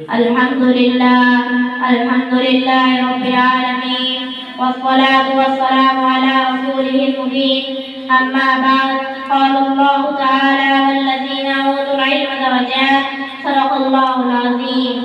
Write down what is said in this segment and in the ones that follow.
الحمد لله رب العالمين والصلاة والسلام على رسوله المبين أما بعد قال الله تعالى والذين أوتوا العلم درجات صدق الله العظيم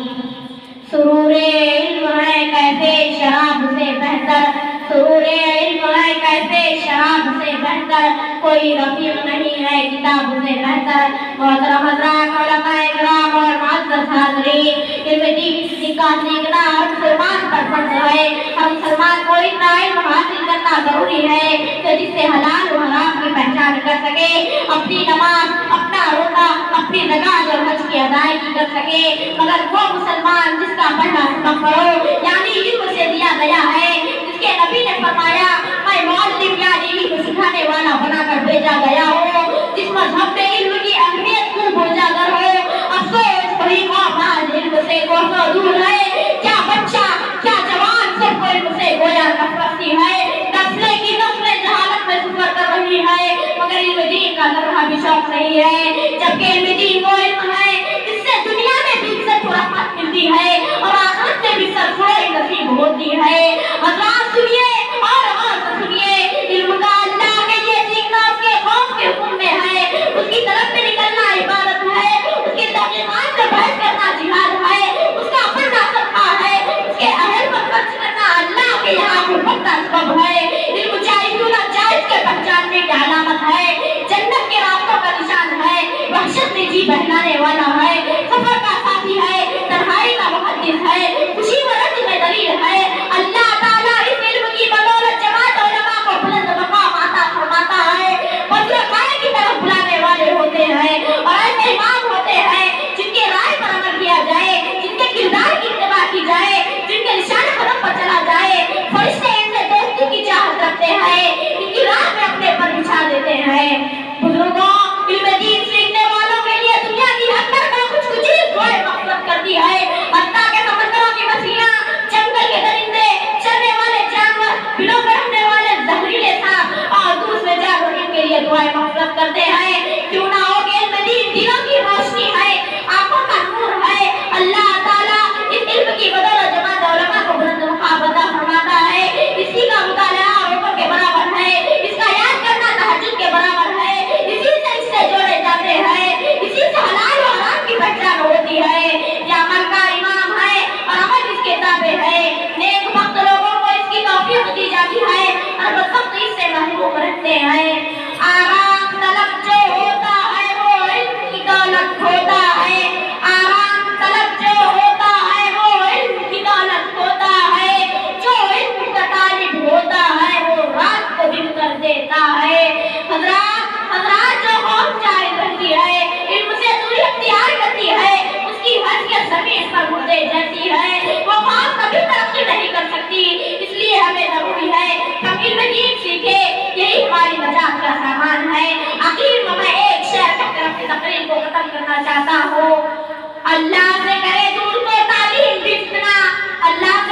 سرور علم ہے کیسے شراب سے بہتر سرور علم ہے کیسے شراب سے بہتر کوئی رفیق نہیں ہے کتاب سے بہتر محترم حضرات علماء کرام اور معزز حاضرین علم دین کا سیکھنا ہر مسلمان پر فرض ہے ہر مسلمان کو اتنا علم حاصل کرنا ضروری ہے کہ جس سے حلال و حرام کی پہچان کر سکے اپنی نماز اپنا روزہ اپنی زکات اور حج کی ادائیگی کر سکے مگر وہ مسلمان جس کا پہلا سبق پڑھو یعنی علم سے دیا گیا ہے جس کے نبی نے فرمایا میں معلم یعنی علم سکھانے والا بنا کر بھیجا گیا ہوں جس مذہب میں علم کی اہمیت کو اجاگر ہو افسوس وہی قوم آج علم سے کوسوں دور ہے کیا بچہ کیا جوان سب کو علم سے گویا نفرتی ہے نسلیں کی نسلیں جہالت میں سفر کر رہی ہے مگر علم دین کا ذرہ بھی شوق نہیں ہے جبکہ علم دین وہ علم ہے جس سے دنیا میں بھی عزت و رحمت ملتی ہے اور آخرت میں بھی سرفراز نصیب ہوتی ہے حضرات سنیے اور غور سے سنیے علم کا اللہ کے لیے سیکھنا اس کے خوف کے حکم میں ہے اس کی طرف میں نکلنا عبادت ہے اس کے تحقیقات سے بحث کرنا جہاد ہے اس کا پڑھنا صدقہ ہے اس کے اہل پر خرچ کرنا اللہ کے یہاں قربت کا سبب ہے علم جائز و ناجائز کے پہچاننے کی علامت ہے جنت کے راستوں کا نشان ہے وحشت میں جی بہلانے والا ہے سفر کا ساتھی ہے تنہائی کا محدث ہے خوشی و رنج میں دلیل ہے اللہ تعالیٰ اس علم کی بدولت جماعت علماء کو بلند مقام عطا فرماتا ہے فضل خیر کی طرف بلانے والے ہوتے ہیں اور ایسے امام ہوتے ہیں جن کے رائے پر عمل کیا جائے جن کے کردار کی اتباع کی جائے جن کے نشان قدم پر چلا جائے فرشتے ان سے دوستی کی چاہت رکھتے ہیں ان کی راہ میں اپنے پر بچھا دیتے ہیں بزرگوں علم دین سیکھنے والوں کے لیے دنیا کی ہر طرح کچھ چیز دعائیں مغفرت کرتی ہے حتیٰ کہ سمندروں کی مچھلیاں جنگل کے درندے چرنے والے جانور بلوں پر رہنے والے زہریلے سانپ اور دوسرے جانوروں کے لیے دعائیں مغفرت کرتے ہیں کیوں نہ ہو کہ علم دین دلوں کی روشنی ہے آنکھوں کا نور ہے اللہ تعالیٰ اس علم کی بدولت جماعت علماء کو بلند مقام عطا فرماتا ہے اسی کا مطالعہ عمر کے برابر ہے اس کا یاد کرنا تہجد کے برابر ہے اسی سے اس سے جوڑے جاتے ہیں اسی سے حلال و حرام کی پہچان ہوتی ہے یہ عمل کا امام ہے اور عمل اس کے تابع ہے نیک وقت لوگوں کو اس کی توفیق دی جاتی ہے اور بدبخت اس سے محروم رہتے ہیں آرام طلب جو ہوتا ہے وہ علم کی دولت ہوتا ہے آرام طلب جو ہوتا ہے وہ علم کی دولت ہوتا ہے جو علم کا طالب ہوتا ہے وہ رات کو دن کر دیتا ہے حضرات جو قوم جاری رہتی ہے علم سے دوری اختیار کرتی ہے اس کی حیثیت زمین پر مردے جیسی ہے وہ قوم کبھی ترقی نہیں کر سکتی اس لیے ہمیں ضروری ہے ہم علم دین سیکھے یہی ہماری نجات کا سامان ہے آخر میں ایک شعر کہہ کر اپنی تقریر کو ختم کرنا چاہتا ہوں اللہ سے کرے دور کو تعلیم بھی فتنہ اللہ